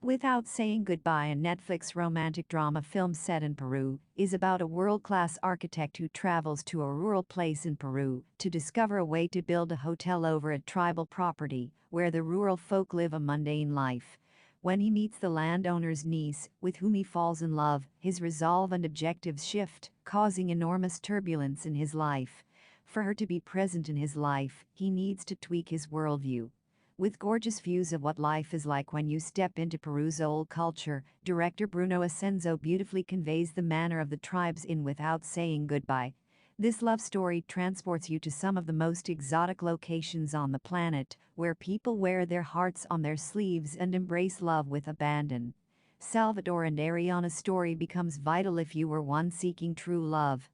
Without Saying Goodbye, a Netflix romantic drama film set in Peru, is about a world-class architect who travels to a rural place in Peru to discover a way to build a hotel over a tribal property where the rural folk live a mundane life. When he meets the landowner's niece, with whom he falls in love, his resolve and objectives shift, causing enormous turbulence in his life. For her to be present in his life, he needs to tweak his worldview. With gorgeous views of what life is like when you step into Peru's old culture, director Bruno Asenzo beautifully conveys the manner of the tribes in Without Saying Goodbye. This love story transports you to some of the most exotic locations on the planet, where people wear their hearts on their sleeves and embrace love with abandon. Salvador and Ariana's story becomes vital if you were one seeking true love.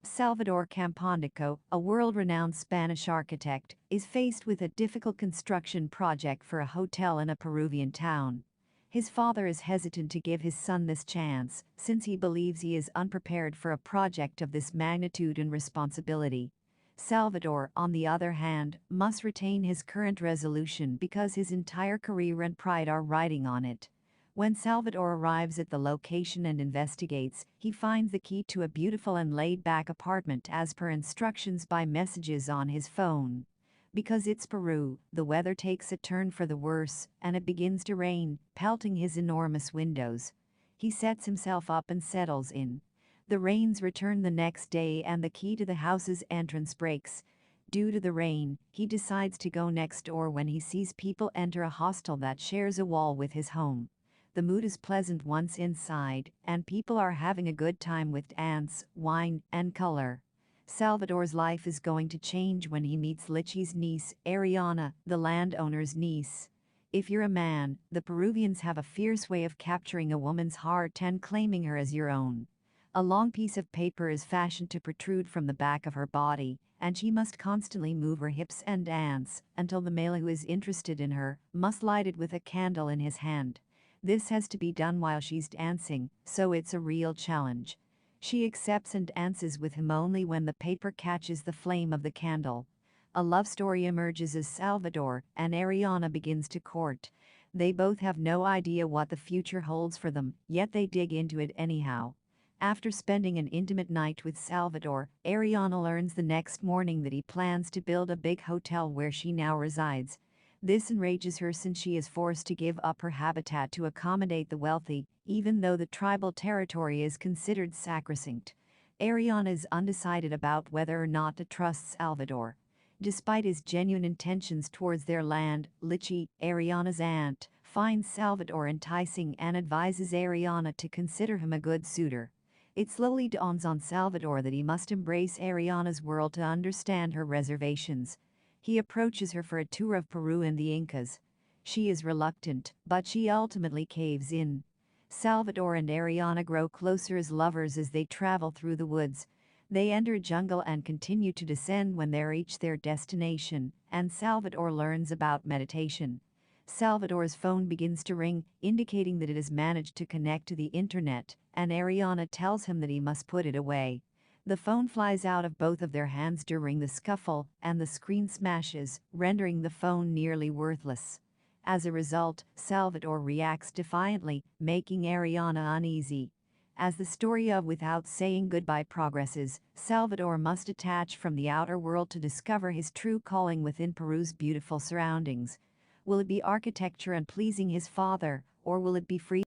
Salvador Campondico, a world-renowned Spanish architect, is faced with a difficult construction project for a hotel in a Peruvian town. His father is hesitant to give his son this chance, since he believes he is unprepared for a project of this magnitude and responsibility. Salvador, on the other hand, must retain his current resolution because his entire career and pride are riding on it. When Salvador arrives at the location and investigates, he finds the key to a beautiful and laid-back apartment as per instructions by messages on his phone. Because it's Peru, the weather takes a turn for the worse, and it begins to rain, pelting his enormous windows. He sets himself up and settles in. The rains return the next day and the key to the house's entrance breaks. Due to the rain, he decides to go next door when he sees people enter a hostel that shares a wall with his home. The mood is pleasant once inside, and people are having a good time with dance, wine, and color. Salvador's life is going to change when he meets Lichi's niece, Ariana, the landowner's niece. If you're a man, the Peruvians have a fierce way of capturing a woman's heart and claiming her as your own. A long piece of paper is fashioned to protrude from the back of her body, and she must constantly move her hips and dance until the male who is interested in her must light it with a candle in his hand. This has to be done while she's dancing, so it's a real challenge. She accepts and dances with him only when the paper catches the flame of the candle. A love story emerges as Salvador and Ariana begins to court. They both have no idea what the future holds for them, yet they dig into it anyhow. After spending an intimate night with Salvador, Ariana learns the next morning that he plans to build a big hotel where she now resides. This enrages her since she is forced to give up her habitat to accommodate the wealthy, even though the tribal territory is considered sacrosanct. Ariana is undecided about whether or not to trust Salvador. Despite his genuine intentions towards their land, Lichi, Ariana's aunt, finds Salvador enticing and advises Ariana to consider him a good suitor. It slowly dawns on Salvador that he must embrace Ariana's world to understand her reservations. He approaches her for a tour of Peru and the Incas. She is reluctant, but she ultimately caves in. Salvador and Ariana grow closer as lovers as they travel through the woods. They enter a jungle and continue to descend when they reach their destination, and Salvador learns about meditation. Salvador's phone begins to ring, indicating that it has managed to connect to the internet, and Ariana tells him that he must put it away. The phone flies out of both of their hands during the scuffle, and the screen smashes, rendering the phone nearly worthless. As a result, Salvador reacts defiantly, making Ariana uneasy. As the story of Without Saying Goodbye progresses, Salvador must detach from the outer world to discover his true calling within Peru's beautiful surroundings. Will it be architecture and pleasing his father, or will it be free?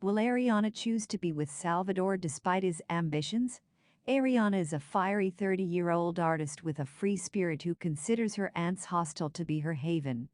Will Ariana choose to be with Salvador despite his ambitions? Ariana is a fiery 30-year-old artist with a free spirit who considers her aunt's hostel to be her haven.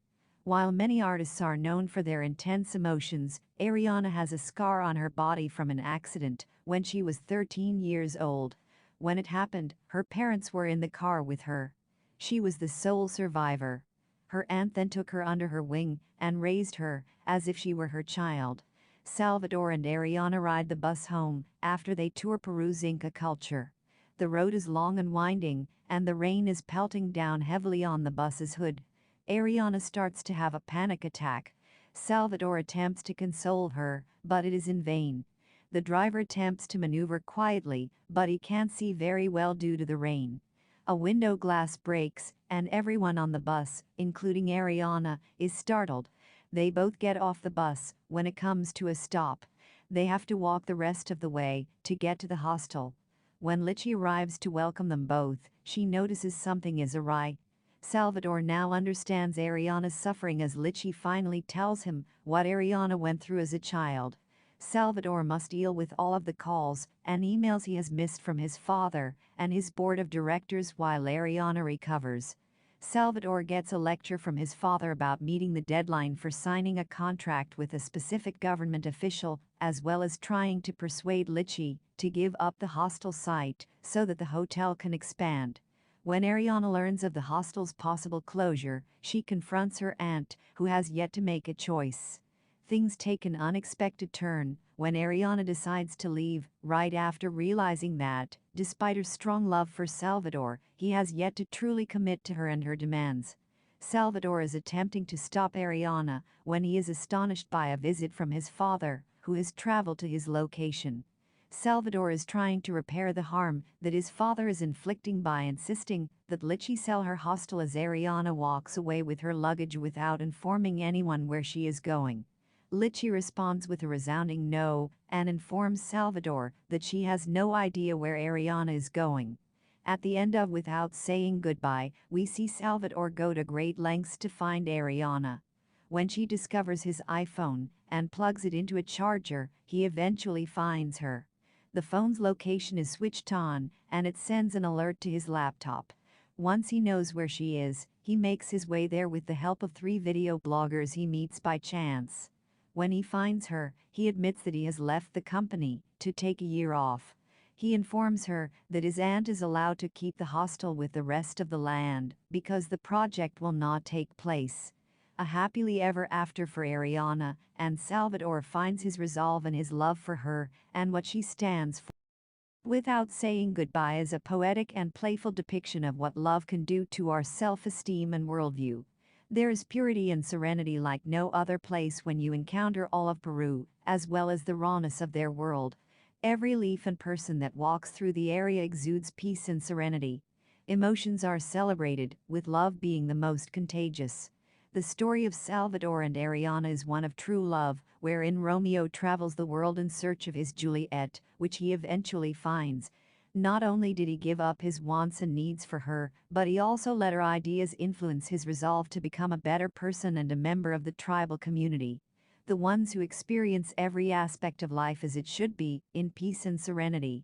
While many artists are known for their intense emotions, Ariana has a scar on her body from an accident when she was 13 years old. When it happened, her parents were in the car with her. She was the sole survivor. Her aunt then took her under her wing and raised her as if she were her child. Salvador and Ariana ride the bus home after they tour Peru's Inca culture. The road is long and winding, and the rain is pelting down heavily on the bus's hood. Ariana starts to have a panic attack. Salvador attempts to console her, but it is in vain. The driver attempts to maneuver quietly, but he can't see very well due to the rain. A window glass breaks, and everyone on the bus, including Ariana, is startled. They both get off the bus. When it comes to a stop, they have to walk the rest of the way to get to the hostel. When Litchi arrives to welcome them both, she notices something is awry. Salvador now understands Ariana's suffering as Litchi finally tells him what Ariana went through as a child. Salvador must deal with all of the calls and emails he has missed from his father and his board of directors while Ariana recovers. Salvador gets a lecture from his father about meeting the deadline for signing a contract with a specific government official, as well as trying to persuade Litchi to give up the hostel site so that the hotel can expand. When Ariana learns of the hostel's possible closure, she confronts her aunt, who has yet to make a choice. Things take an unexpected turn when Ariana decides to leave, right after realizing that, despite her strong love for Salvador, he has yet to truly commit to her and her demands. Salvador is attempting to stop Ariana when he is astonished by a visit from his father, who has traveled to his location. Salvador is trying to repair the harm that his father is inflicting by insisting that Litchi sell her hostel as Ariana walks away with her luggage without informing anyone where she is going. Litchi responds with a resounding no and informs Salvador that she has no idea where Ariana is going. At the end of Without Saying Goodbye, we see Salvador go to great lengths to find Ariana. When she discovers his iPhone and plugs it into a charger, he eventually finds her. The phone's location is switched on, and it sends an alert to his laptop. Once he knows where she is, he makes his way there with the help of 3 video bloggers he meets by chance. When he finds her, he admits that he has left the company to take a year off. He informs her that his aunt is allowed to keep the hostel with the rest of the land because the project will not take place. A happily ever after for Ariana, and Salvador finds his resolve and his love for her and what she stands for. Without Saying Goodbye is a poetic and playful depiction of what love can do to our self-esteem and worldview. There is purity and serenity like no other place when you encounter all of Peru, as well as the rawness of their world. Every leaf and person that walks through the area exudes peace and serenity. Emotions are celebrated, with love being the most contagious. The story of Salvador and Ariana is one of true love, wherein Romeo travels the world in search of his Juliet, which he eventually finds. Not only did he give up his wants and needs for her, but he also let her ideas influence his resolve to become a better person and a member of the tribal community. The ones who experience every aspect of life as it should be, in peace and serenity.